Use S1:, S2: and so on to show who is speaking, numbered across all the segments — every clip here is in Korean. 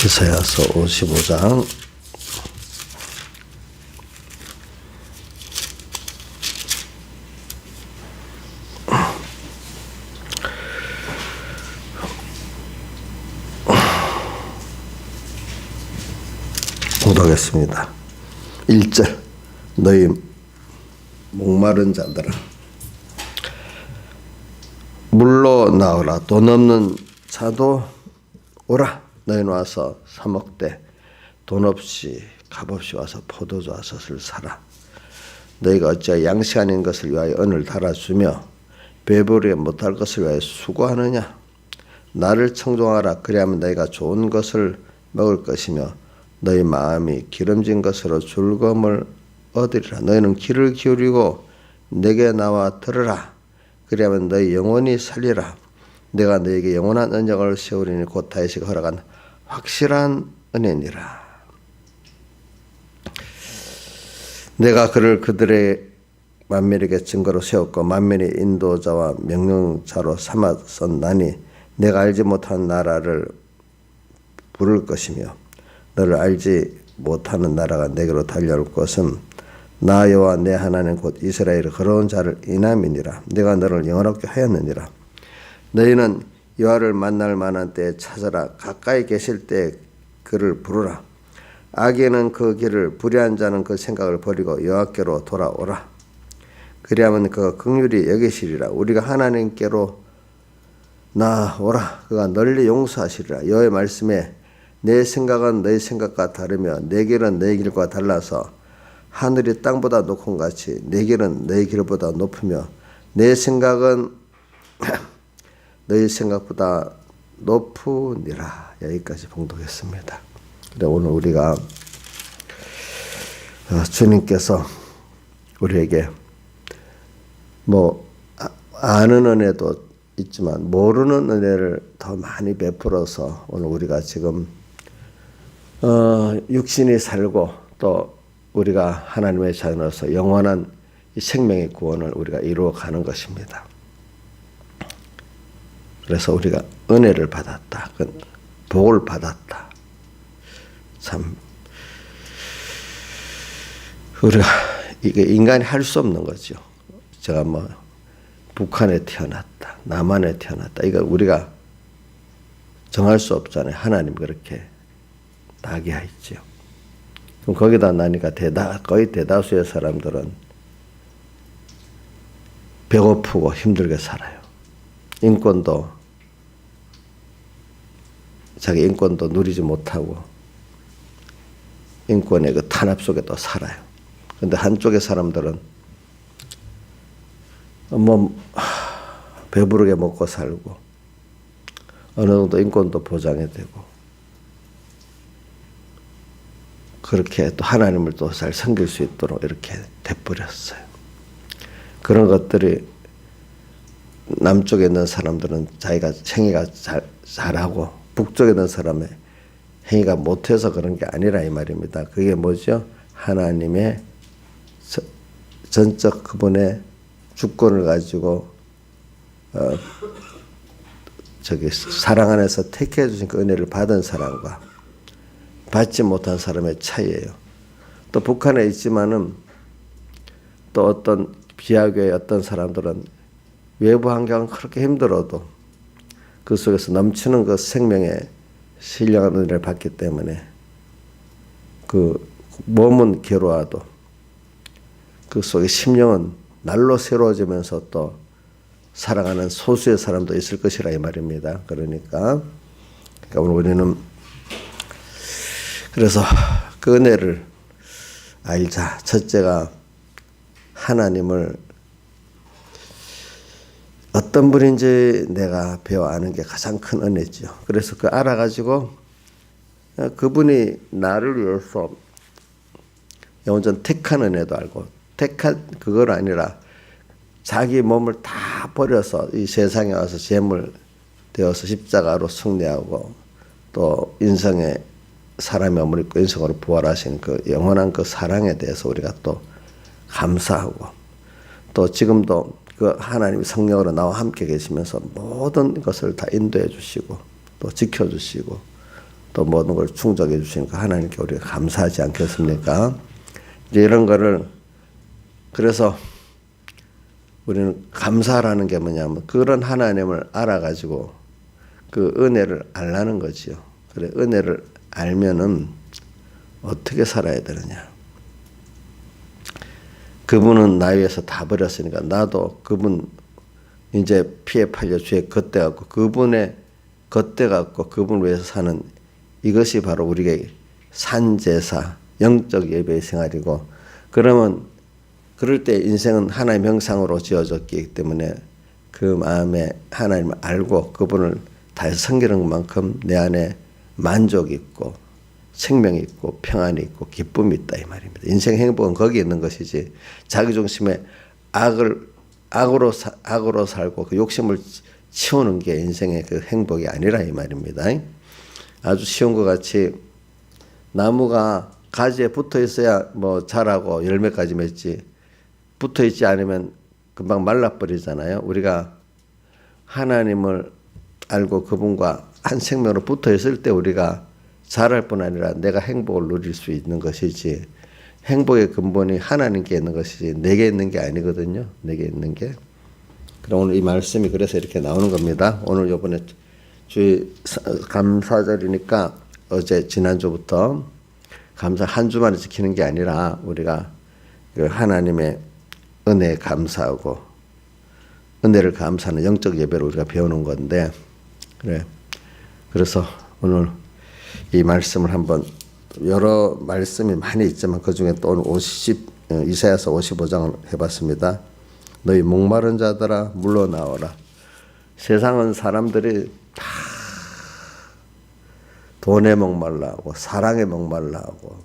S1: 이사야서 55장 공독하겠습니다. 1절 너희 목마른 자들아 물로 나오라. 돈 없는 자도 오라. 너희는 와서 사 먹되 돈 없이 값없이 와서 포도주 와섯을 사라. 너희가 어찌하여 양식 아닌 것을 위하여 은을 달아주며 배부르게 못할 것을 위하여 수고하느냐. 나를 청종하라. 그리하면 너희가 좋은 것을 먹을 것이며 너희 마음이 기름진 것으로 즐거움을 얻으리라. 너희는 귀를 기울이고 내게 나와 들으라. 그리하면 너희 영혼이 살리라. 내가 너에게 영원한 언약을 세우리니 곧 다윗이 허락한 확실한 은혜니라. 내가 그를 그들의 만민에게 증거로 세웠고 만민의 인도자와 명령자로 삼았었나니 내가 알지 못한 나라를 부를 것이며 너를 알지 못하는 나라가 내게로 달려올 것은 나 여호와 내 하나님 곧 이스라엘의 걸어온 자를 인함이니라. 내가 너를 영원하게 하였느니라. 너희는 여호와를 만날 만한 때에 찾아라. 가까이 계실 때에 그를 부르라. 악인은 그 길을 불의한 자는 그 생각을 버리고 여호와께로 돌아오라. 그리하면 그가 긍휼히 여기시리라. 우리가 하나님께로 나오라. 그가 널리 용서하시리라. 여호와의 말씀에 내 생각은 너희 생각과 다르며 내 길은 너희 길과 달라서 하늘이 땅보다 높은 같이 내 길은 너희 길보다 높으며 내 생각은 너희 생각보다 높으니라. 여기까지 봉독했습니다. 오늘 우리가 주님께서 우리에게 아는 은혜도 있지만 모르는 은혜를 더 많이 베풀어서 오늘 우리가 지금 육신이 살고 또 우리가 하나님의 자녀로서 영원한 생명의 구원을 우리가 이루어가는 것입니다. 그래서 우리가 은혜를 받았다. 복을 받았다. 참 우리가 이게 인간이 할 수 없는 거죠. 제가 북한에 태어났다. 남한에 태어났다. 이거 우리가 정할 수 없잖아요. 하나님 그렇게 나게 하있죠. 그럼 거기다 나니까 거의 대다수의 사람들은 배고프고 힘들게 살아요. 자기 인권도 누리지 못하고 인권의 그 탄압 속에 또 살아요. 그런데 한쪽의 사람들은 배부르게 먹고 살고 어느 정도 인권도 보장이 되고 그렇게 또 하나님을 또 잘 섬길 수 있도록 이렇게 돼버렸어요. 그런 것들이 남쪽에 있는 사람들은 자기가 행위가 잘하고 북쪽에 있는 사람의 행위가 못해서 그런 게 아니라 이 말입니다. 그게 뭐죠? 하나님의 전적 그분의 주권을 가지고 사랑 안에서 택해 주신 그 은혜를 받은 사람과 받지 못한 사람의 차이예요. 또 북한에 있지만은 또 어떤 비하교의 어떤 사람들은 외부 환경은 그렇게 힘들어도 그 속에서 넘치는 그 생명의 신령한 은혜를 받기 때문에 그 몸은 괴로워도 그 속에 심령은 날로 새로워지면서 또 살아가는 소수의 사람도 있을 것이라 이 말입니다. 그러니까 오늘 우리는 그래서 그 은혜를 알자. 첫째가 하나님을 어떤 분인지 내가 배워 아는 게 가장 큰 은혜죠. 그래서 그 알아가지고 그분이 나를 위해서 영원전 택한 은혜도 알고 택한 그걸 아니라 자기 몸을 다 버려서 이 세상에 와서 제물 되어서 십자가로 승리하고 또 인성의 사람의 몸을 입고 인성으로 부활하신 그 영원한 그 사랑에 대해서 우리가 또 감사하고 또 지금도 그 하나님이 성령으로 나와 함께 계시면서 모든 것을 다 인도해 주시고 또 지켜주시고 또 모든 걸 충족해 주시니까 하나님께 우리가 감사하지 않겠습니까? 이제 이런 거를 그래서 우리는 감사라는 게 뭐냐면 그런 하나님을 알아가지고 그 은혜를 알라는 거지요. 그래 은혜를 알면은 어떻게 살아야 되느냐. 그분은 나 위해서 다 버렸으니까 나도 그분 이제 피에 팔려 주에 겉대갖고 그분의 겉대갖고 그분을 위해서 사는 이것이 바로 우리에게 산제사 영적 예배의 생활이고 그러면 그럴 때 인생은 하나님의 형상으로 지어졌기 때문에 그 마음에 하나님을 알고 그분을 다해서 섬기는 것만큼 내 안에 만족이 있고 생명이 있고 평안이 있고 기쁨이 있다 이 말입니다. 인생 행복은 거기에 있는 것이지 자기중심에 악으로 살고 그 욕심을 치우는 게 인생의 그 행복이 아니라 이 말입니다. 아주 쉬운 것 같이 나무가 가지에 붙어 있어야 뭐 자라고 열매까지 맺지 붙어 있지 않으면 금방 말라버리잖아요. 우리가 하나님을 알고 그분과 한 생명으로 붙어 있을 때 우리가 자랄 뿐 아니라 내가 행복을 누릴 수 있는 것이지 행복의 근본이 하나님께 있는 것이지 내게 있는 게 아니거든요. 내게 있는 게. 그럼 오늘 이 말씀이 그래서 이렇게 나오는 겁니다. 오늘 이번에 주의 감사절이니까 어제 지난주부터 감사 한 주만에 지키는 게 아니라 우리가 하나님의 은혜에 감사하고 은혜를 감사하는 영적 예배를 우리가 배우는 건데 그래. 그래서 오늘 이 말씀을 한번 여러 말씀이 많이 있지만 그중에 또 오늘 이사야서 55장을 해봤습니다. 너희 목마른 자들아 물러나오라. 세상은 사람들이 다 돈에 목말라하고 사랑에 목말라하고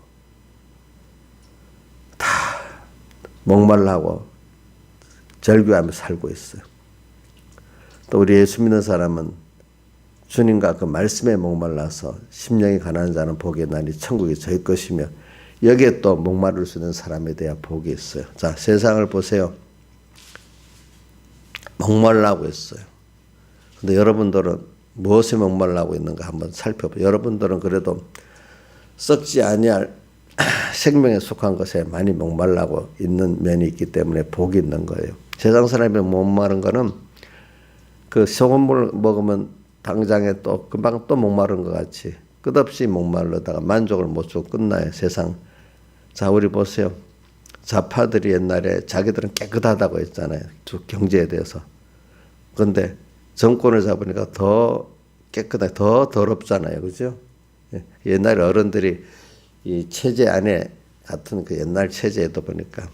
S1: 다 목말라하고 절규하며 살고 있어요. 또 우리 예수 믿는 사람은 주님과 그 말씀에 목말라서 심령이 가난한 자는 복이 나니 천국이 저희 것이며 여기에 또 목마를 수 있는 사람에 대한 복이 있어요. 자, 세상을 보세요. 목말라고 했어요. 근데 여러분들은 무엇에 목말라고 있는가 한번 살펴봐요. 여러분들은 그래도 썩지 아니할 생명에 속한 것에 많이 목말라고 있는 면이 있기 때문에 복이 있는 거예요. 세상 사람이 목마른 거는 그 소금물 먹으면 당장에 또 금방 또 목마른 것 같이 끝없이 목마르다가 만족을 못 주고 끝나요. 세상. 자, 우리 보세요. 좌파들이 옛날에 자기들은 깨끗하다고 했잖아요. 경제에 대해서. 그런데 정권을 잡으니까 더 깨끗하게 더 더럽잖아요. 그죠? 옛날에 어른들이 이 체제 안에 같은 그 옛날 체제에도 보니까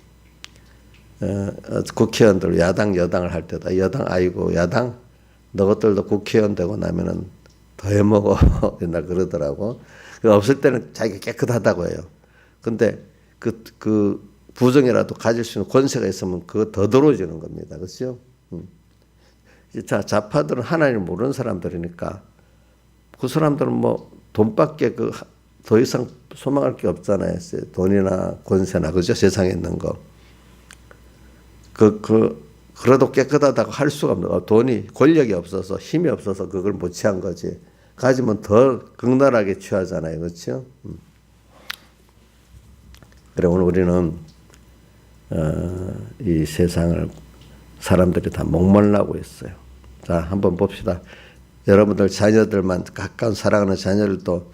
S1: 국회의원들 야당 여당을 할 때도 여당 아이고 야당 너것들도 국회의원 되고 나면은 더 해먹어 옛날 그러더라고. 없을 때는 자기가 깨끗하다고 해요. 근데 그 부정이라도 가질 수 있는 권세가 있으면 그거 더 더러워지는 겁니다. 그렇죠? 자, 좌파들은 하나님을 모르는 사람들이니까 그 사람들은 뭐 돈밖에 더 이상 소망할 게 없잖아요. 돈이나 권세나 그죠? 세상에 있는 거. 그래도 깨끗하다고 할 수가 없는 거. 돈이 권력이 없어서 힘이 없어서 그걸 못 취한 거지. 가지면 더 극렬하게 취하잖아요. 그렇죠? 그래 오늘 우리는 이 세상을 사람들이 다 목말라고 있어요. 자, 한번 봅시다. 여러분들 자녀들만 가까운 사랑하는 자녀들도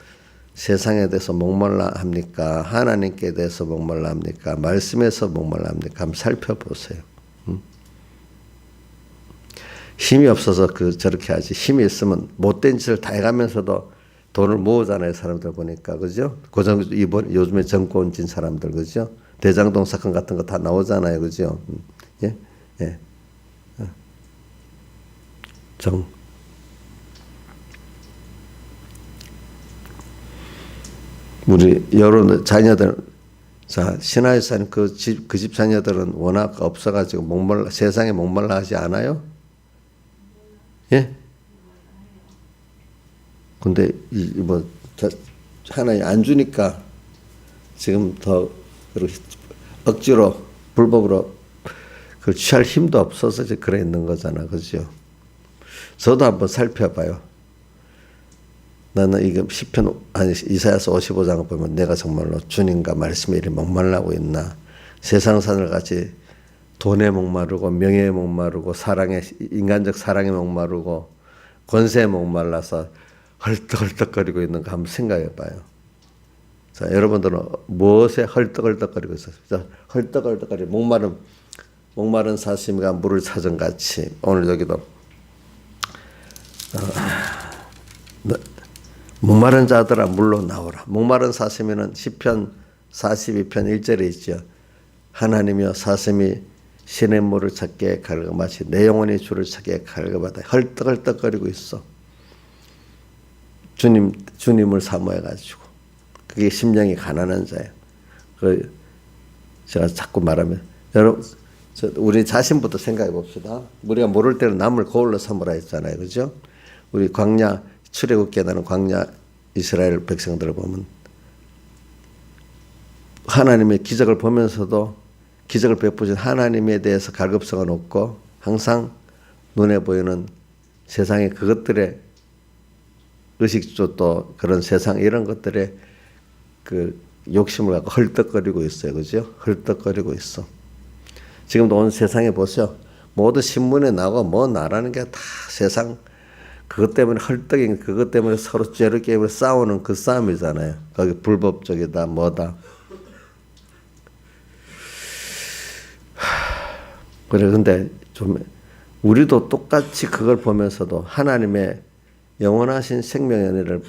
S1: 세상에 대해서 목말라 합니까? 하나님께 대해서 목말라 합니까? 말씀에서 목말라 합니까? 한번 살펴보세요. 힘이 없어서 저렇게 하지. 힘이 있으면 못된 짓을 다 해가면서도 돈을 모으잖아요. 사람들 보니까. 그죠? 요즘에 정권 진 사람들. 그죠? 대장동 사건 같은 거 다 나오잖아요. 그죠? 예? 예. 우리 여러 자녀들, 자, 신하유산 그 집 자녀들은 워낙 없어가지고 세상에 목말라 하지 않아요? 예? 근데 하나님 안 주니까 지금 더 억지로 불법으로 그 취할 힘도 없어서 이제 그래 있는 거잖아. 그죠? 저도 한번 살펴봐요. 나는 이게 시편 아니 이사야서 55장을 보면 내가 정말로 주님과 말씀에 이리 목말라고 있나. 세상산을 같이 돈에 목마르고 명예에 목마르고 사랑에 인간적 사랑에 목마르고 권세에 목말라서 헐떡헐떡거리고 있는가 한번 생각해 봐요. 자, 여러분들은 무엇에 헐떡헐떡거리고 있어요? 헐떡헐떡거리 목마른 사슴이가 물을 찾은 같이 오늘 여기도 목마른 자들아 물로 나오라. 목마른 사슴이는 시편 42편 1절에 있죠. 하나님이여 사슴이 신의 물을 찾게 갈급하시 내 영혼이 주를 찾게 갈급하다. 헐떡헐떡거리고 있어. 주님을 사모해가지고 그게 심령이 가난한 자예요. 그 제가 자꾸 말하면 여러분 우리 자신부터 생각해 봅시다. 우리가 모를 때는 남을 거울로 삼으라 했잖아요, 그죠? 우리 광야 출애굽기에 나는 광야 이스라엘 백성들을 보면 하나님의 기적을 보면서도 기적을 베푸신 하나님에 대해서 갈급성은 없고 항상 눈에 보이는 세상의 그것들의 의식주 또 그런 세상 이런 것들에 그 욕심을 갖고 헐떡거리고 있어요. 그죠? 헐떡거리고 있어. 지금도 온 세상에 보세요. 모두 신문에 나오고 뭐 나라는 게 다 세상 그것 때문에 헐떡인 그것 때문에 서로 죄를 깨고 싸우는 그 싸움이잖아요. 거기 불법적이다 뭐다. 그래 근데 좀 우리도 똑같이 그걸 보면서도 하나님의 영원하신 생명의 은혜를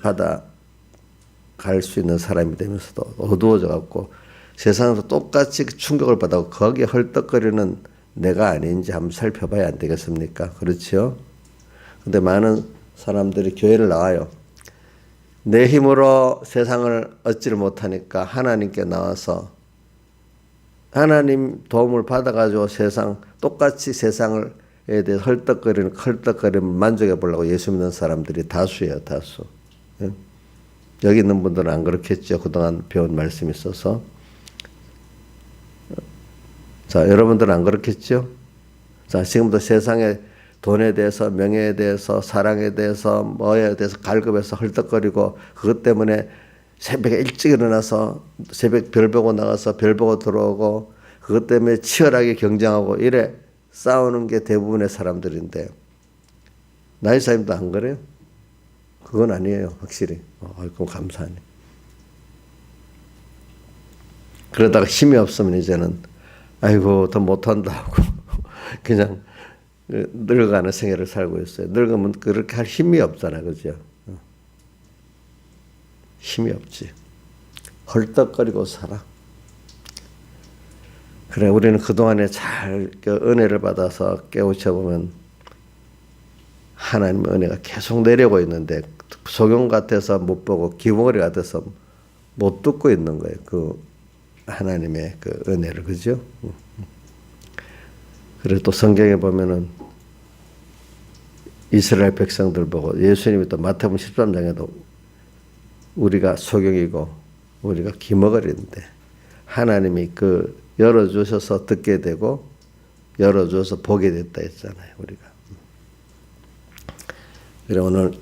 S1: 받아 갈 수 있는 사람이 되면서도 어두워져 갖고 세상에서 똑같이 충격을 받아 거기에 헐떡거리는 내가 아닌지 한번 살펴봐야 안 되겠습니까? 그렇죠? 근데 많은 사람들이 교회를 나와요. 내 힘으로 세상을 얻지를 못하니까 하나님께 나와서 하나님 도움을 받아가지고 똑같이 세상에 대해서 헐떡거림을 만족해 보려고 예수 믿는 사람들이 다수예요, 다수. 여기 있는 분들은 안 그렇겠죠. 그동안 배운 말씀이 있어서. 자, 여러분들은 안 그렇겠죠? 자, 지금도 세상에 돈에 대해서, 명예에 대해서, 사랑에 대해서, 뭐에 대해서 갈급해서 헐떡거리고 그것 때문에 새벽에 일찍 일어나서 새벽 별 보고 나가서 별 보고 들어오고 그것 때문에 치열하게 경쟁하고 이래 싸우는 게 대부분의 사람들인데 나이 사님도 안 그래요? 그건 아니에요. 확실히. 그럼 감사하네. 그러다가 힘이 없으면 이제는 아이고 더 못한다 하고 그냥 늙어가는 생애를 살고 있어요. 늙으면 그렇게 할 힘이 없잖아요. 그죠? 힘이 없지. 헐떡거리고 살아. 그래 우리는 그동안에 잘 은혜를 받아서 깨우쳐보면 하나님의 은혜가 계속 내려오고 있는데 소경 같아서 못 보고 기머리 같아서 못 듣고 있는 거예요. 그 하나님의 그 은혜를. 그죠? 그래 또 성경에 보면은 이스라엘 백성들 보고 예수님이 또 마태복음 13장에도 우리가 소경이고 우리가 기머거리인데 하나님이 그 열어주셔서 듣게 되고 열어줘서 보게 됐다 했잖아요. 우리가. 그래 오늘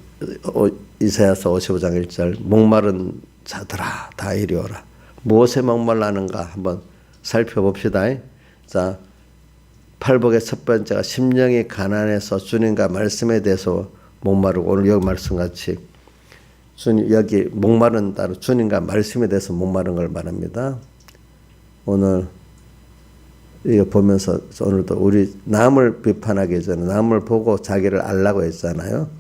S1: 이사야서 55장 1절 목마른 자들아 다 이리 오라. 무엇에 목말라는가 한번 살펴봅시다. 자, 팔복의 첫 번째가 심령이 가난해서 주님과 말씀에 대해서 목마르고 오늘 여기 말씀같이 주님 여기 목마른 따로 주님과 말씀에 대해서 목마른 걸 말합니다. 오늘 이거 보면서 오늘도 우리 남을 비판하기 전에 남을 보고 자기를 알라고 했잖아요.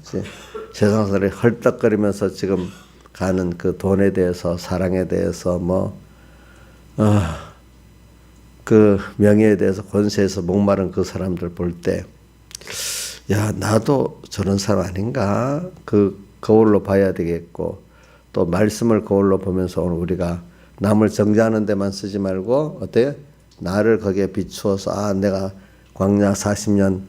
S1: 세상 사람이 헐떡거리면서 지금 가는 그 돈에 대해서 사랑에 대해서 그 명예에 대해서 권세에서 목마른 그 사람들 볼 때 야 나도 저런 사람 아닌가 그 거울로 봐야 되겠고 또 말씀을 거울로 보면서 오늘 우리가 남을 정죄하는 데만 쓰지 말고 어때요? 나를 거기에 비추어서 내가 광야 40년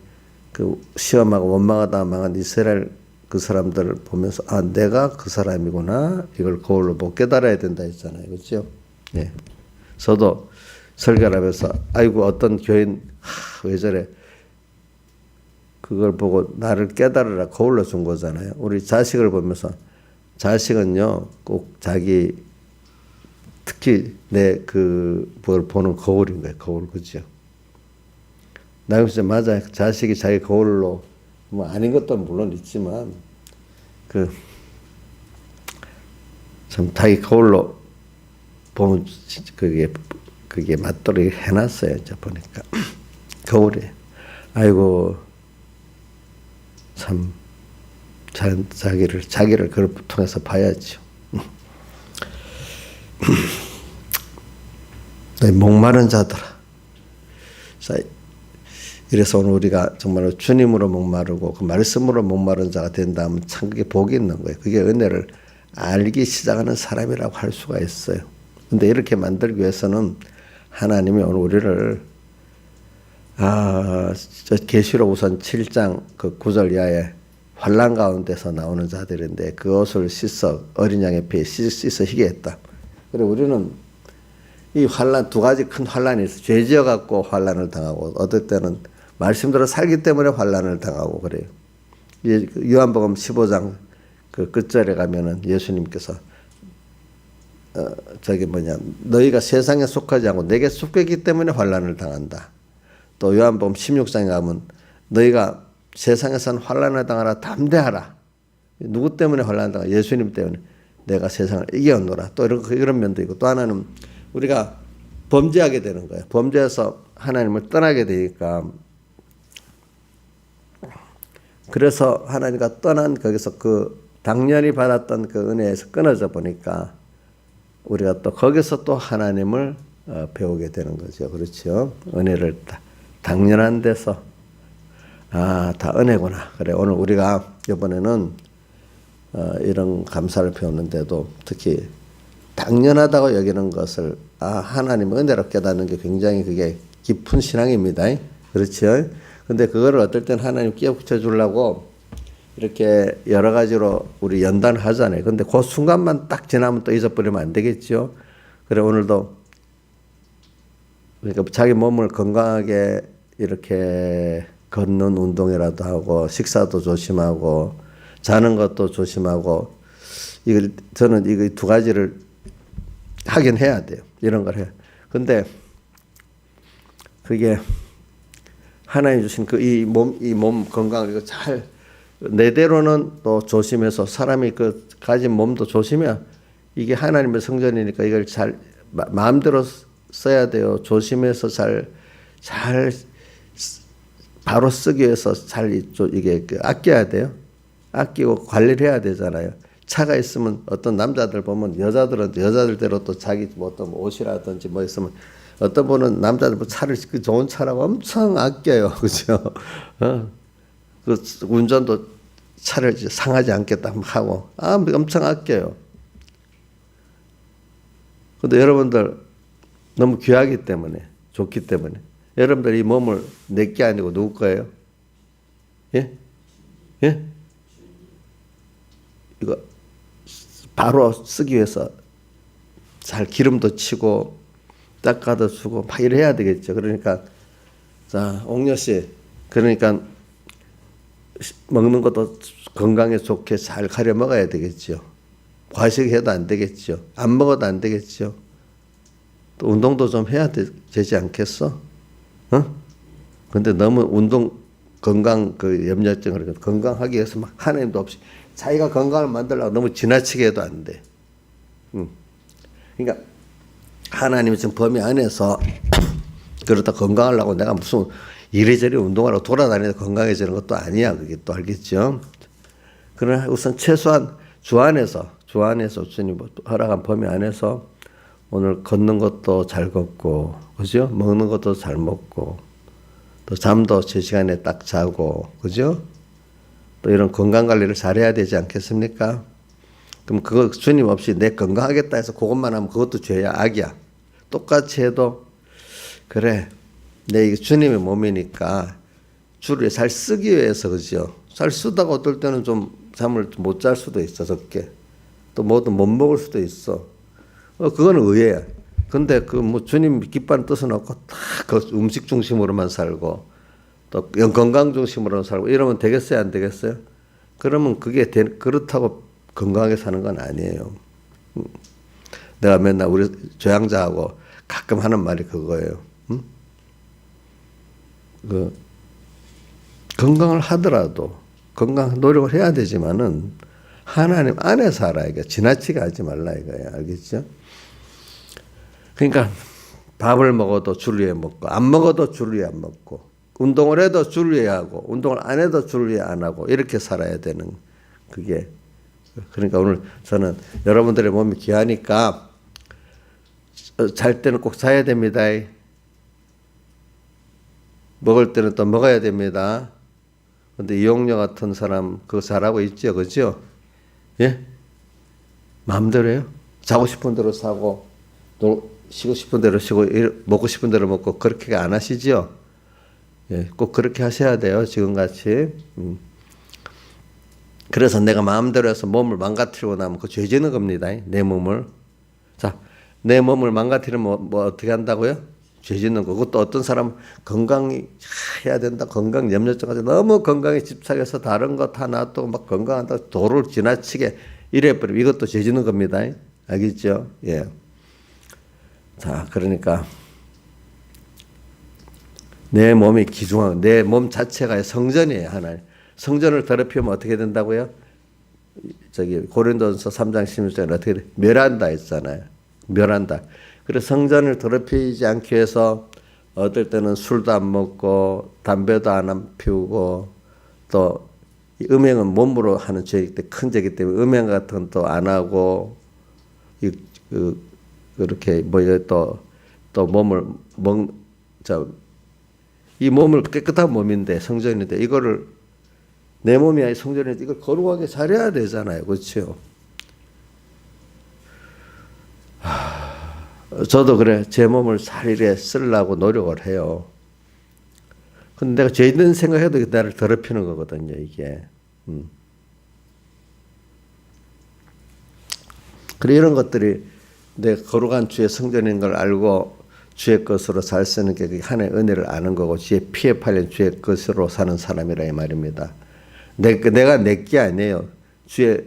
S1: 그 시험하고 원망하다 망한 이스라엘 그 사람들을 보면서 내가 그 사람이구나 이걸 거울로 보고 깨달아야 된다 했잖아요. 그렇죠? 네. 저도 설교를 하면서 아이고 어떤 교인 왜 저래 그걸 보고 나를 깨달으라 거울로 준 거잖아요. 우리 자식을 보면서 자식은요 꼭 자기 특히 내 그걸 보는 거울인 거예요. 거울 그죠? 나 진짜 맞아. 자식이 자기 거울로 뭐 아닌 것도 물론 있지만 참 자기 거울로 보면 그게 맞도록 해놨어요. 이제 보니까 거울이 아이고 참 자기를 그걸 통해서 봐야죠. 목마른 자들아. 이래서 오늘 우리가 정말 주님으로 목마르고 그 말씀으로 목마른 자가 된다면 참 그게 복이 있는 거예요. 그게 은혜를 알기 시작하는 사람이라고 할 수가 있어요. 근데 이렇게 만들기 위해서는 하나님이 오늘 우리를 계시록 우선 7장 그 9절 이하에 환난 가운데서 나오는 자들인데 그것을 씻어 어린 양의 피에 씻어 희게 했다. 그리고 우리는 이 환난 두 가지 큰 환난이 있어요. 죄 지어 갖고 환난을 당하고 어떨 때는 말씀대로 살기 때문에 환난을 당하고 그래요. 요한복음 15장 그 끝절에 가면은 예수님께서 너희가 세상에 속하지 않고 내게 속했기 때문에 환난을 당한다. 또 요한복음 16장에 가면 너희가 세상에서는 환난을 당하라 담대하라. 누구 때문에 환난을 당하라? 예수님 때문에 내가 세상을 이겨노라. 또 이런 면도 있고 또 하나는 우리가 범죄하게 되는 거예요. 범죄해서 하나님을 떠나게 되니까 그래서 하나님과 떠난 거기서 그 당연히 받았던 그 은혜에서 끊어져 보니까 우리가 또 거기서 또 하나님을 배우게 되는 거죠. 그렇죠. 은혜를 당연한 데서 다 은혜구나. 그래 오늘 우리가 이번에는 이런 감사를 배웠는데도 특히 당연하다고 여기는 것을 하나님의 은혜로 깨닫는 게 굉장히 그게 깊은 신앙입니다. 그렇죠. 근데 그거를 어떨 땐 하나님 끼워붙여 주려고 이렇게 여러 가지로 우리 연단하잖아요. 근데 그 순간만 딱 지나면 또 잊어버리면 안 되겠죠. 그래 오늘도 그러니까 자기 몸을 건강하게 이렇게 걷는 운동이라도 하고 식사도 조심하고 자는 것도 조심하고 저는 이거 두 가지를 하긴 해야 돼요. 이런 걸 해요. 근데 그게 하나님 주신 이 몸 건강을 이거 잘 내대로는 또 조심해서 사람이 그 가진 몸도 조심해야 이게 하나님의 성전이니까 이걸 잘 마음대로 써야 돼요. 조심해서 잘 바로 쓰기 위해서 잘 이게 아껴야 돼요. 아끼고 관리를 해야 되잖아요. 차가 있으면 어떤 남자들 보면 여자들은 여자들대로 또 자기 어떤 옷이라든지 뭐 있으면 어떤 분은 남자들 차를 그 좋은 차라고 엄청 아껴요. 그죠? 그 운전도 차를 상하지 않겠다 하고 엄청 아껴요. 근데 여러분들 너무 귀하기 때문에 좋기 때문에 여러분들 이 몸을 내게 아니고 누구 거예요? 예? 예? 이거 바로 쓰기 위해서 잘 기름도 치고 닦아도 주고 막 이래야 되겠죠. 그러니까 자 옥녀 씨 그러니까 먹는 것도 건강에 좋게 잘 가려 먹어야 되겠죠. 과식해도 안 되겠죠. 안 먹어도 안 되겠죠. 또 운동도 좀 해야 되지 않겠어? 근데 너무 운동 건강 그 염려증을 건강하기 위해서 막 하나님도 없이 자기가 건강을 만들려고 너무 지나치게 해도 안 돼. 그러니까 하나님이 지금 범위 안에서 그러다 건강하려고 내가 무슨 이리저리 운동하러 돌아다니면서 건강해지는 것도 아니야. 그게 또 알겠죠. 그러나 우선 최소한 주 안에서 주님 허락한 범위 안에서 오늘 걷는 것도 잘 걷고, 그죠? 먹는 것도 잘 먹고, 또 잠도 제 시간에 딱 자고, 그죠? 또 이런 건강 관리를 잘해야 되지 않겠습니까? 그럼 그거 주님 없이 내 건강하겠다 해서 그것만 하면 그것도 죄야, 악이야. 똑같이 해도 그래. 내 이게 주님의 몸이니까 주를 잘 쓰기 위해서 그죠? 잘 쓰다가 어떨 때는 좀 잠을 못 잘 수도 있어 적게. 또 뭐든 못 먹을 수도 있어. 그거는 의외야. 근데 그 뭐 주님 기뻐하는 뜻은 없고 다 그 음식 중심으로만 살고 또 건강 중심으로 살고 이러면 되겠어요, 안 되겠어요? 그러면 그게 그렇다고 건강하게 사는 건 아니에요. 내가 맨날 우리 조양자하고 가끔 하는 말이 그거예요. 건강을 하더라도 건강 노력을 해야 되지만은 하나님 안에 살아 이게 지나치게 하지 말라 이거야, 알겠죠? 그러니까 밥을 먹어도 주를 위해 먹고 안 먹어도 주를 위해 안 먹고 운동을 해도 주를 위해 하고 운동을 안 해도 주를 위해 안 하고 이렇게 살아야 되는 그게. 그러니까 오늘 저는 여러분들의 몸이 귀하니까 잘 때는 꼭 자야 됩니다. 먹을 때는 또 먹어야 됩니다. 근데 이용녀 같은 사람 그거 잘하고 있죠, 그죠? 예? 마음대로 해요. 자고 싶은 대로 자고 쉬고 싶은 대로 쉬고 먹고 싶은 대로 먹고 그렇게 안 하시죠? 예, 꼭 그렇게 하셔야 돼요. 지금같이. 그래서 내가 마음대로 해서 몸을 망가뜨리고 나면 그 죄 짓는 겁니다. 내 몸을. 자, 내 몸을 망가뜨리면 뭐 어떻게 한다고요? 죄 짓는 거. 그것도 어떤 사람 건강히 해야 된다. 건강 염려증까지 너무 건강에 집착해서 다른 거 다 놔두고 막 건강한다. 도를 지나치게 이래버리면 이것도 죄 짓는 겁니다. 알겠죠? 예. 자, 그러니까 내 몸이 기중한 내 몸 자체가 성전이에요. 하나님. 성전을 더럽히면 어떻게 된다고요? 저기 고린도전서 3장 16절에 어떻게 돼? 멸한다 했잖아요. 멸한다. 그래서 성전을 더럽히지 않기 위해서 어떨 때는 술도 안 먹고 담배도 안 피우고 또 음행은 몸으로 하는 죄이기 때문에 큰 죄이기 때문에 음행 같은 것도 안 하고 그렇게 또 몸을 이 몸을 깨끗한 몸인데 성전인데 이거를 내 몸이 아니 성전인데 이걸 거룩하게 잘해야 되잖아요, 그렇죠? 저도 그래 제 몸을 잘 이래 쓰려고 노력을 해요. 근데 내가 죄 있는 생각해도 나를 더럽히는 거거든요, 이게. 그래 이런 것들이 내 거룩한 주의 성전인 걸 알고 주의 것으로 잘 쓰는 게 하나의 은혜를 아는 거고 주의 피에 팔린 주의 것으로 사는 사람이라 이 말입니다. 내가 내 게 아니에요. 주의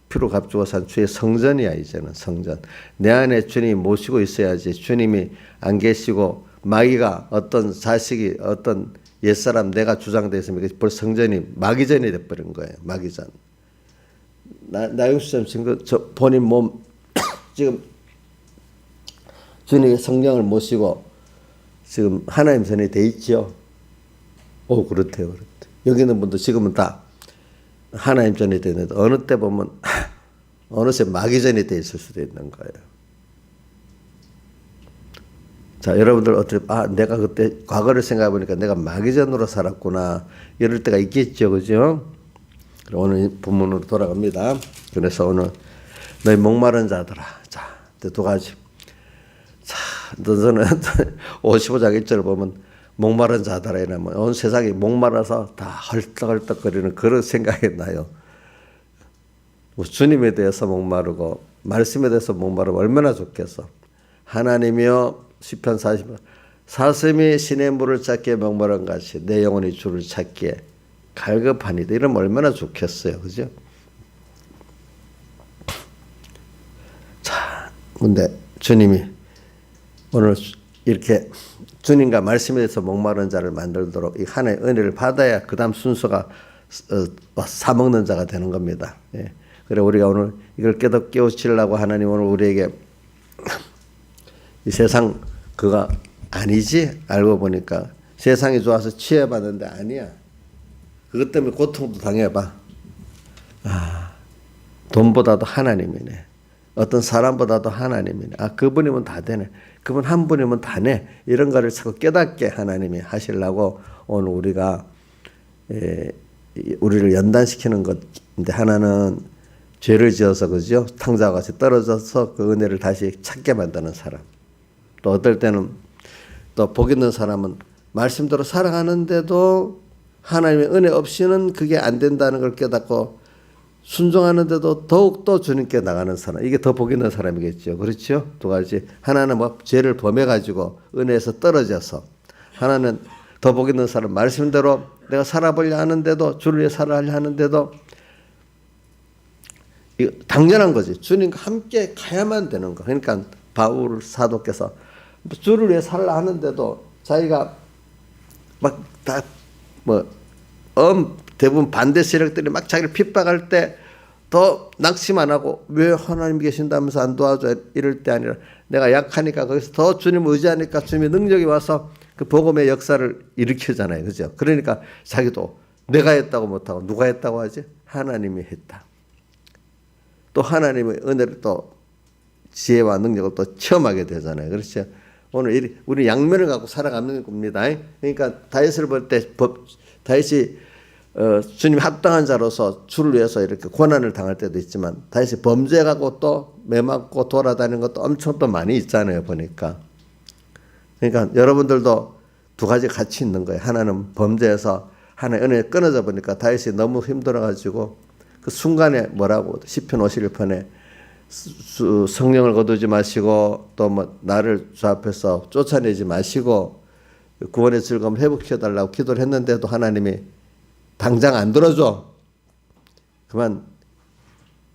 S1: 피로 값주고 산 주의 성전이야. 이제는 성전. 내 안에 주님이 모시고 있어야지. 주님이 안 계시고 마귀가 어떤 자식이 어떤 옛사람 내가 주장되어 있으면 벌써 성전이 마귀전이 돼버린 거예요. 마귀전. 나영수님 지금 본인 몸 지금 주님의 성령을 모시고 지금 하나님 전에 돼 있죠. 오, 그렇대요. 여기 있는 분도 지금은 다 하나님 전에 돼 있는데 어느 때 보면 어느새 마귀 전에 돼 있을 수도 있는 거예요. 자, 여러분들 어떻게 내가 그때 과거를 생각해 보니까 내가 마귀 전으로 살았구나 이럴 때가 있겠죠, 그죠? 오늘 본문으로 돌아갑니다. 그래서 오늘 너희 목마른 자들아, 자, 두 가지. 자, 너는 55장 1절을 보면 목마른 자들아 이러면 온 세상이 목마라서 다 헐떡헐떡거리는 그런 생각이 나요. 주님에 대해서 목마르고 말씀에 대해서 목마르면 얼마나 좋겠어. 하나님이여 시편 40편 사슴이 신의 물을 찾기에 목마른 같이 내 영혼이 주를 찾기에 갈급하니이다. 이러면 얼마나 좋겠어요. 그죠? 자, 근데 주님이 오늘 이렇게 주님과 말씀에 대해서 목마른 자를 만들도록 이 하나의 은혜를 받아야 그 다음 순서가 사먹는 자가 되는 겁니다. 예. 그래 우리가 오늘 이걸 깨우치려고 하나님 오늘 우리에게 이 세상 그가 아니지? 알고 보니까 세상이 좋아서 취해봤는데 아니야. 그것 때문에 고통도 당해봐. 돈보다도 하나님이네. 어떤 사람보다도 하나님이네. 그분이면 다 되네. 그분 한 분이면 다 내. 이런 거를 자꾸 깨닫게 하나님이 하시려고 오늘 우리가 우리를 연단시키는 것인데 하나는 죄를 지어서 그죠? 탕자와 같이 떨어져서 그 은혜를 다시 찾게 만드는 사람. 또 어떨 때는 또 복 있는 사람은 말씀대로 살아가는데도 하나님의 은혜 없이는 그게 안 된다는 걸 깨닫고 순종하는데도 더욱더 주님께 나가는 사람. 이게 더 복 있는 사람이겠죠. 그렇죠? 두 가지. 하나는 뭐 죄를 범해가지고 은혜에서 떨어져서 하나는 더 복 있는 사람, 말씀대로 내가 살아보려 하는데도, 주를 위해 살아야 하는데도 이거 당연한 거지. 주님과 함께 가야만 되는 거. 그러니까 바울 사도께서 주를 위해 살라 하는데도 자기가 막 다 대부분 반대 세력들이 막 자기를 핍박할 때 더 낙심 안 하고 왜 하나님 계신다면서 안 도와줘 이럴 때 아니라 내가 약하니까 거기서 더 주님 의지하니까 주님의 능력이 와서 그 복음의 역사를 일으키잖아요. 그죠? 그러니까 자기도 내가 했다고 못하고 누가 했다고 하지? 하나님이 했다. 또 하나님의 은혜를 또 지혜와 능력을 또 체험하게 되잖아요. 그렇죠? 오늘 우리 양면을 갖고 살아가는 겁니다. 그러니까 다윗을 볼 때 다윗이 주님 합당한 자로서 주를 위해서 이렇게 고난을 당할 때도 있지만 다윗이 범죄하고 또 매맞고 돌아다니는 것도 엄청 또 많이 있잖아요. 보니까. 그러니까 여러분들도 두 가지 같이 있는 거예요. 하나는 범죄에서 하나의 은혜에 끊어져 보니까 다윗이 너무 힘들어가지고 그 순간에 뭐라고 시편 51편에 성령을 거두지 마시고 또 뭐 나를 주 앞에서 쫓아내지 마시고 구원의 즐거움을 회복시켜달라고 기도를 했는데도 하나님이 당장 안 들어줘. 그만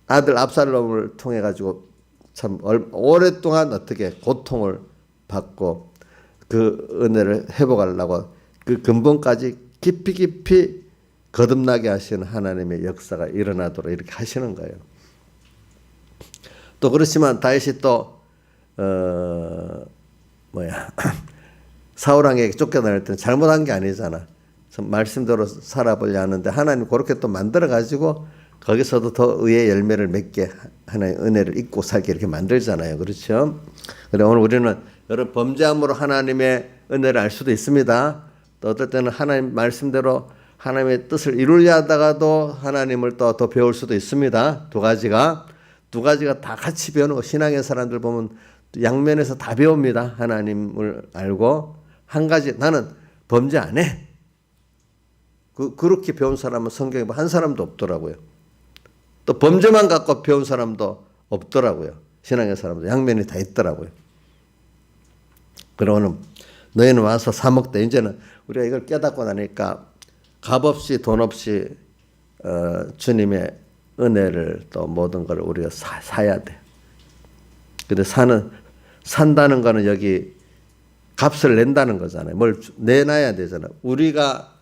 S1: 아들 압살롬을 통해 가지고 참 오랫동안 어떻게 고통을 받고 그 은혜를 회복하려고 그 근본까지 깊이 거듭나게 하시는 하나님의 역사가 일어나도록 이렇게 하시는 거예요. 또 그렇지만 다윗이 또 사울 왕에게 쫓겨다닐 때는 잘못한 게 아니잖아. 말씀대로 살아보려 하는데 하나님 그렇게 또 만들어 가지고 거기서도 더 의의 열매를 맺게 하나님의 은혜를 잊고 살게 이렇게 만들잖아요. 그렇죠? 그래 오늘 우리는 여러분 범죄함으로 하나님의 은혜를 알 수도 있습니다. 또 어떨 때는 하나님 말씀대로 하나님의 뜻을 이루려 하다가도 하나님을 또 더 배울 수도 있습니다. 두 가지가 다 같이 배우는 거. 신앙의 사람들 보면 양면에서 다 배웁니다. 하나님을 알고 한 가지 나는 범죄 안 해. 그렇게 배운 사람은 성경에 한 사람도 없더라고요. 또 범죄만 갖고 배운 사람도 없더라고요. 신앙의 사람도 양면이 다 있더라고요. 그러면 너희는 와서 사 먹되 이제는 우리가 이걸 깨닫고 나니까 값없이 돈 없이 주님의 은혜를 또 모든 걸 우리가 사야 돼. 근데 산다는 거는 여기 값을 낸다는 거잖아요. 뭘 내놔야 되잖아요. 우리가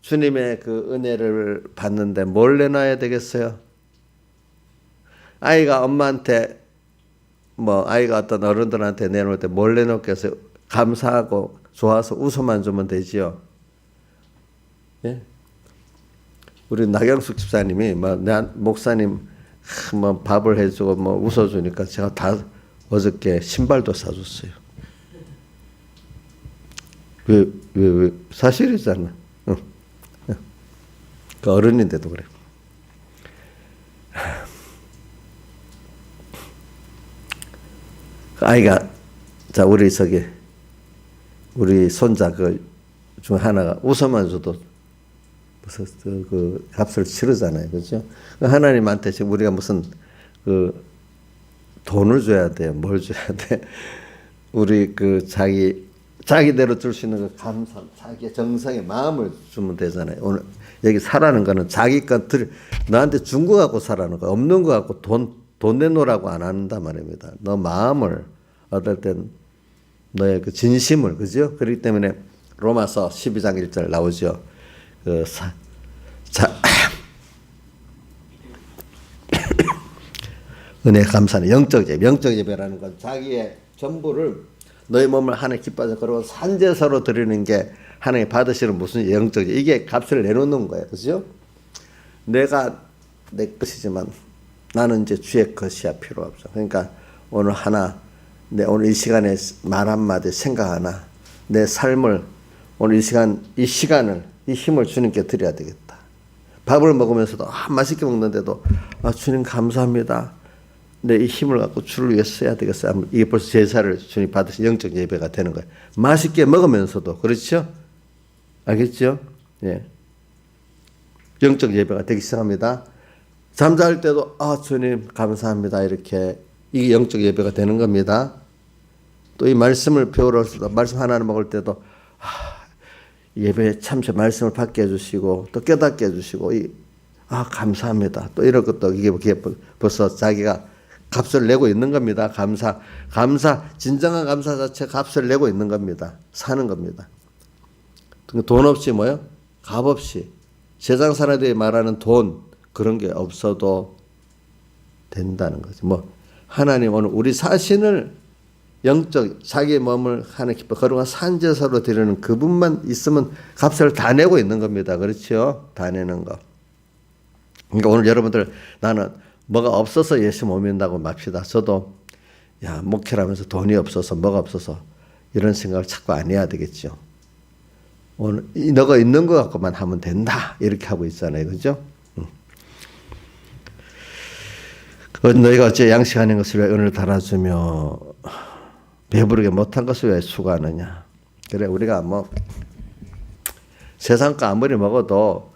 S1: 주님의 그 은혜를 받는데 뭘 내놔야 되겠어요? 아이가 엄마한테 아이가 어떤 어른들한테 내놓을 때 뭘 내놓겠어요? 감사하고 좋아서 웃어만 주면 되지요. 예? 우리 나경숙 집사님이 목사님 밥을 해주고 웃어주니까 제가 다 어저께 신발도 사줬어요. 왜 사실이잖아. 그 어른인데도 그래. 그 아이가 우리 손자 중 하나가 웃어만 줘도 그 값을 치르잖아요. 그렇죠? 하나님한테 지금 우리가 무슨 돈을 줘야 돼요. 뭘 줘야 돼? 우리 자기대로 줄 수 있는 그 감사, 자기의 정성의 마음을 주면 되잖아요. 오늘 여기 사라는 거는 자기 것들 너한테 준 거 갖고 사라는 거, 없는 거 갖고 돈 내놓으라고 안 한단 말입니다. 너 마음을 어떨 땐 너의 그 진심을, 그죠? 그렇기 때문에 로마서 12장 1절 나오죠. 은혜 감사는 영적 예배라는 건 자기의 전부를 너의 몸을 하나님 기뻐하셔서 그리고 산제사로 드리는 게 하나님 받으시는 무슨 영적 이게 값을 내놓는 거예요. 그죠? 내가 내 것이지만 나는 이제 주의 것이야 필요 없어. 그러니까 오늘 오늘 이 시간에 말 한마디 생각 하나 내 삶을 오늘 이 시간을 이 힘을 주님께 드려야 되겠다. 밥을 먹으면서도 맛있게 먹는데도 주님 감사합니다. 내 이 힘을 갖고 주를 위해 써야 되겠어요. 이게 벌써 제사를 주님 받으신 영적 예배가 되는 거예요. 맛있게 먹으면서도 그렇죠? 알겠죠? 예. 영적 예배가 되기 시작합니다. 잠잘 때도 주님 감사합니다. 이렇게 이게 영적 예배가 되는 겁니다. 또 이 말씀을 배우러 말씀 하나를 먹을 때도 예배 참새 말씀을 받게 해주시고 또 깨닫게 해주시고 감사합니다. 또 이런 것도 이게 벌써 자기가 값을 내고 있는 겁니다. 감사 진정한 감사 자체 값을 내고 있는 겁니다. 사는 겁니다. 돈 없이 뭐요? 값 없이 세상 사람들이 말하는 돈 그런 게 없어도 된다는 거죠. 뭐 하나님 오늘 우리 자신을 영적 자기의 몸을 하나님 기뻐 거룩한 산제사로 드리는 그분만 있으면 값을 다 내고 있는 겁니다. 그렇죠? 다 내는 거. 그러니까 오늘 여러분들 나는 뭐가 없어서 예수 못 믿는다고 맙시다. 저도 목회를 하면서 돈이 없어서 뭐가 없어서 이런 생각을 자꾸 안 해야 되겠죠. 오늘 너가 있는 것 갖고만 하면 된다 이렇게 하고 있잖아요. 그죠? 너희가 어째 양식하는 것을 왜 은을 달아주며 배부르게 못한 것을 왜 수고하느냐. 그래 우리가 뭐 세상 거 아무리 먹어도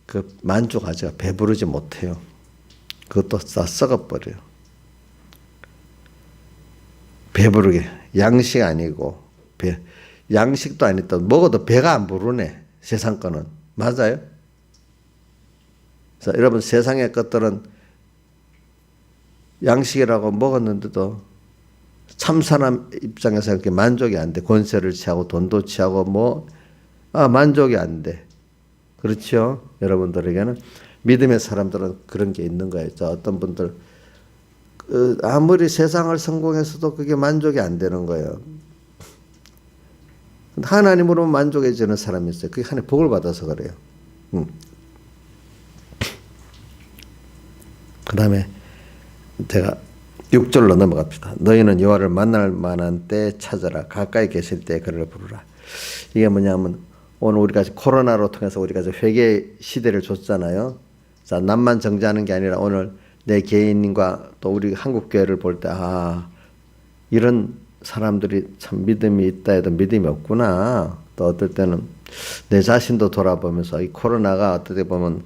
S1: 그 만족하죠. 배부르지 못해요. 그것도 다 썩어버려요. 배부르게 양식 아니고 양식도 아니다. 먹어도 배가 안 부르네. 세상 거는. 맞아요? 자, 여러분 세상의 것들은 양식이라고 먹었는데도 참사람 입장에서 이렇게 만족이 안 돼. 권세를 취하고 돈도 취하고 만족이 안 돼. 그렇죠? 여러분들에게는 믿음의 사람들은 그런 게 있는 거예요. 어떤 분들 아무리 세상을 성공해서도 그게 만족이 안 되는 거예요. 하나님으로 만족해지는 사람이 있어요. 그게 하나님 복을 받아서 그래요. 그 다음에 제가 6절로 넘어갑시다. 너희는 여호와를 만날 만한 때 찾아라. 가까이 계실 때 그를 부르라. 이게 뭐냐면 오늘 우리가 코로나로 통해서 우리가 회개 시대를 줬잖아요. 자, 남만 정죄하는 게 아니라 오늘 내 개인과 또 우리 한국 교회를 볼 때 이런 사람들이 참 믿음이 있다 해도 믿음이 없구나. 또 어떨 때는 내 자신도 돌아보면서 이 코로나가 어떻게 보면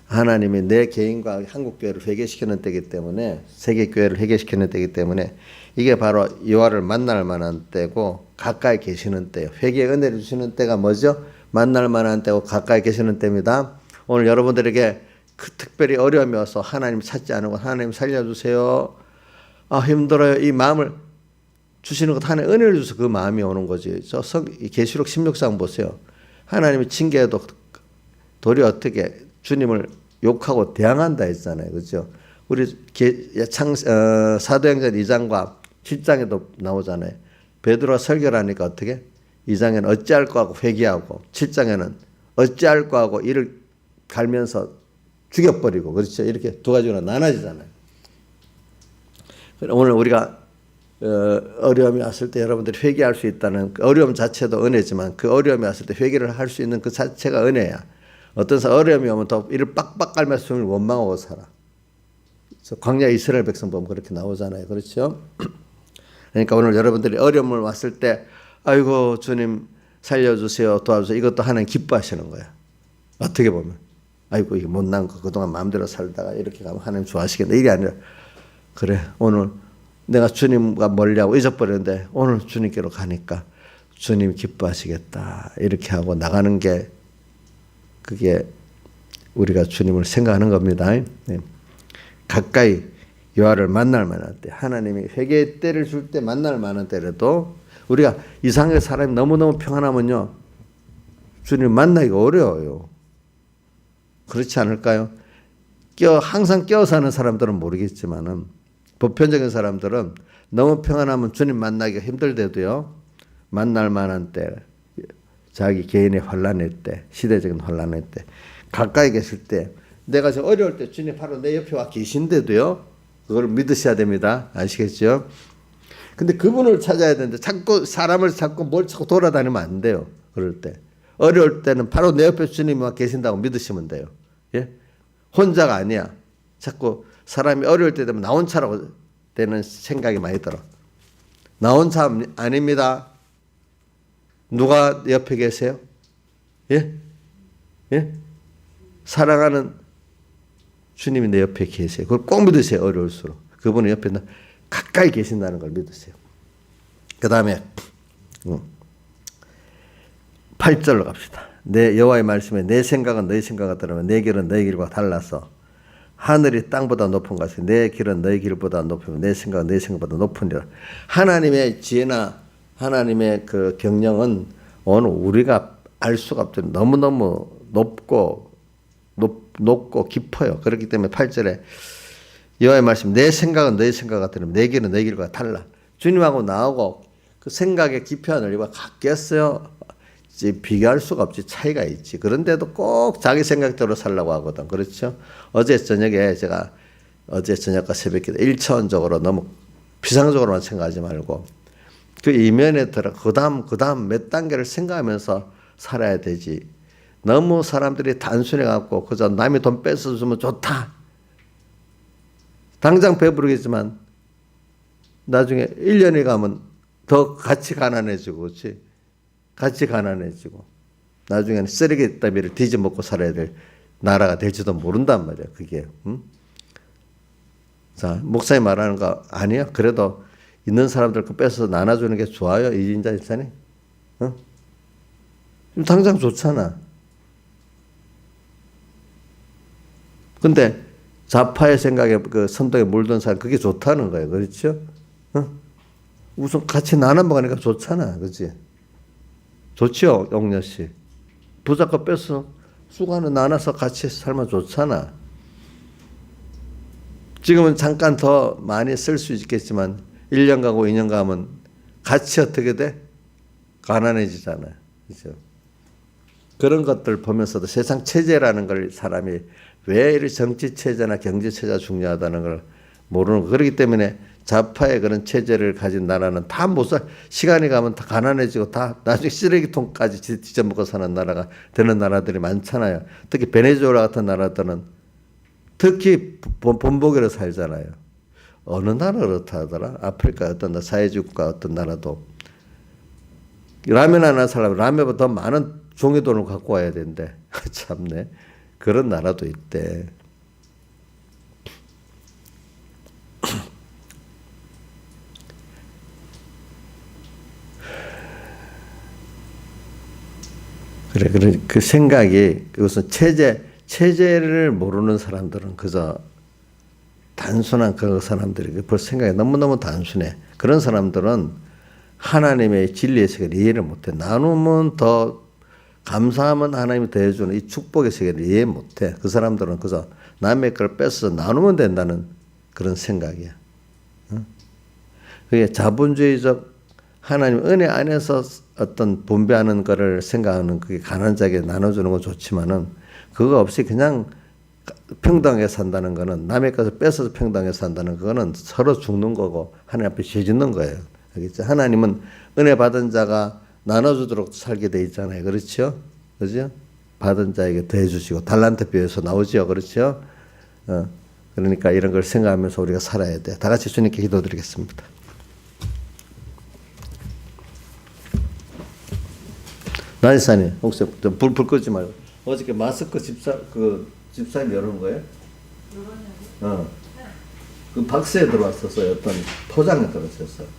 S1: 하나님이 내 개인과 한국 교회를 회개시키는 때이기 때문에 세계 교회를 회개시키는 때이기 때문에 이게 바로 여호와를 만날 만한 때고 가까이 계시는 때예요. 회개의 은혜를 주시는 때가 뭐죠? 만날 만한 때고 가까이 계시는 때입니다. 오늘 여러분들에게 특별히 어려움이 와서 하나님 찾지 않고 하나님 살려주세요. 힘들어요. 이 마음을 주시는 것 하나님 은혜를 주셔서 그 마음이 오는 거지. 계시록 16장 보세요. 하나님이 징계해도 도리 어떻게 주님을 욕하고 대항한다 했잖아요. 그렇죠? 우리 사도행전 2장과 7장에도 나오잖아요. 베드로가 설교를 하니까 어떻게? 2장에는 어찌할 거 하고 회개하고 7장에는 어찌할 거 하고 이를 갈면서 죽여버리고 그렇죠? 이렇게 두 가지로 나눠지잖아요. 오늘 우리가 어려움이 왔을 때 여러분들이 회개할 수 있다는 그 어려움 자체도 은혜지만 그 어려움이 왔을 때 회개를 할 수 있는 그 자체가 은혜야. 어떤 사람 어려움이 오면 더 이를 빡빡 깔면서 숨을 원망하고 살아. 광야 이스라엘 백성 보면 그렇게 나오잖아요. 그렇죠? 그러니까 오늘 여러분들이 어려움을 왔을 때 아이고 주님 살려주세요 도와주세요 이것도 하나님 기뻐하시는 거야. 어떻게 보면 아이고 이게 못난 거 그동안 마음대로 살다가 이렇게 가면 하나님 좋아하시겠네. 이게 아니라 그래 오늘 내가 주님과 멀리하고 잊어버렸는데 오늘 주님께로 가니까 주님 기뻐하시겠다 이렇게 하고 나가는 게 그게 우리가 주님을 생각하는 겁니다. 네. 가까이 여호와를 만날 만한 때 하나님이 회개의 때를 줄 때 만날 만한 때라도 우리가 이상하게 사람이 너무너무 평안하면요 주님 만나기가 어려워요. 그렇지 않을까요? 항상 껴 사는 사람들은 모르겠지만은 보편적인 사람들은 너무 평안하면 주님 만나기가 힘들대도요 만날 만한 때 자기 개인의 환난일 때 시대적인 환난일 때 가까이 계실 때 내가 저 어려울 때 주님 바로 내 옆에 와 계신데도요 그걸 믿으셔야 됩니다. 아시겠죠? 근데 그분을 찾아야 되는데 자꾸 사람을 찾고 뭘 찾고 돌아다니면 안 돼요. 그럴 때 어려울 때는 바로 내 옆에 주님이 와 계신다고 믿으시면 돼요. 예? 혼자가 아니야. 자꾸 사람이 어려울 때 되면 나 혼자라고 되는 생각이 많이 들어. 나 혼자 아닙니다. 누가 옆에 계세요? 예? 예? 사랑하는 주님이 내 옆에 계세요. 그걸 꼭 믿으세요. 어려울수록. 그분은 옆에 가까이 계신다는 걸 믿으세요. 그 다음에 8절로 갑시다. 내 여호와의 말씀에 내 생각은 너희 생각과 다르면 내 길은 너희 길과 달라서 하늘이 땅보다 높은 것이 내 길은 너희 길보다 높으면 내 생각은 너희 생각보다 높으니라. 하나님의 지혜나 하나님의 그 경영은 오늘 우리가 알 수가 없죠. 너무너무 높고 깊어요. 그렇기 때문에 8절에 여호와의 말씀 내 생각은 너희 생각과 다르면 내 길은 너희 길과 달라. 주님하고 나하고 그 생각의 깊이와 넓이가 같겠어요? 비교할 수가 없지. 차이가 있지. 그런데도 꼭 자기 생각대로 살려고 하거든. 그렇죠? 어제 저녁과 새벽기도 1차원적으로 너무 비상적으로만 생각하지 말고 그 이면에 들어 그 다음 몇 단계를 생각하면서 살아야 되지. 너무 사람들이 단순해 갖고 그저 남이 돈 뺏어주면 좋다. 당장 배부르겠지만 나중에 1년이 가면 더 같이 가난해지고 그렇지? 같이 가난해지고 나중에는 쓰레기 더미를 뒤집어먹고 살아야 될 나라가 될지도 모른단 말이야. 그게. 자, 목사님 말하는 거 아니야? 그래도 있는 사람들 거 뺏어서 나눠주는 게 좋아요. 이인자 집사님. 지금 당장 좋잖아. 근데 좌파의 생각에 그 선동에 물든 사람 그게 좋다는 거예요. 그렇죠? 우선 같이 나눠 먹으니까 좋잖아. 그렇지? 좋지요, 용녀 씨. 부자 거 뺏어 수고하는 나눠서 같이 살면 좋잖아. 지금은 잠깐 더 많이 쓸 수 있겠지만 1년 가고 2년 가면 같이 어떻게 돼? 가난해지잖아요. 그렇죠? 그런 것들 보면서도 세상 체제라는 걸 사람이 왜 이렇게 정치 체제나 경제 체제가 중요하다는 걸 모르는 거. 그렇기 때문에 좌파의 그런 체제를 가진 나라는 다 못 살. 시간이 가면 다 가난해지고 다 나중에 쓰레기통까지 뒤져먹고 사는 나라가 되는 나라들이 많잖아요. 특히 베네수엘라 같은 나라들은 특히 본보기로 살잖아요. 어느 나라 그렇다 하더라. 아프리카 어떤 나라, 사회주의 국가 어떤 나라도 라면 하나 살려면 라면보다 더 많은 종이돈을 갖고 와야 된대. 참네. 그런 나라도 있대. 그래, 그 생각이, 그것은 체제를 모르는 사람들은 그저 단순한 그 사람들이 벌써 생각이 너무너무 단순해. 그런 사람들은 하나님의 진리의 세계를 이해를 못해. 나누면 더, 감사하면 하나님이 더해주는 이 축복의 세계를 이해 못해. 그 사람들은 그저 남의 걸 뺏어서 나누면 된다는 그런 생각이야. 그게 자본주의적 하나님 은혜 안에서 어떤 분배하는 거를 생각하는 그게 가난자에게 나눠주는 건 좋지만은 그거 없이 그냥 평등하게 산다는 거는 남의 것을 뺏어서 평등하게 산다는 거는 서로 죽는 거고 하나님 앞에 죄 짓는 거예요. 알겠죠? 하나님은 은혜 받은 자가 나눠주도록 살게 돼 있잖아요. 그렇죠? 그죠? 받은 자에게 더해주시고 달란트 비유에서 나오죠. 그렇죠? 그러니까 이런 걸 생각하면서 우리가 살아야 돼. 다 같이 주님께 기도드리겠습니다. 나지사님, 혹시 불 끄지 말고. 어저께 마스크 집사님 열은 거예요? 그 박스에 들어왔었어요. 어떤 포장에 들어왔었어요.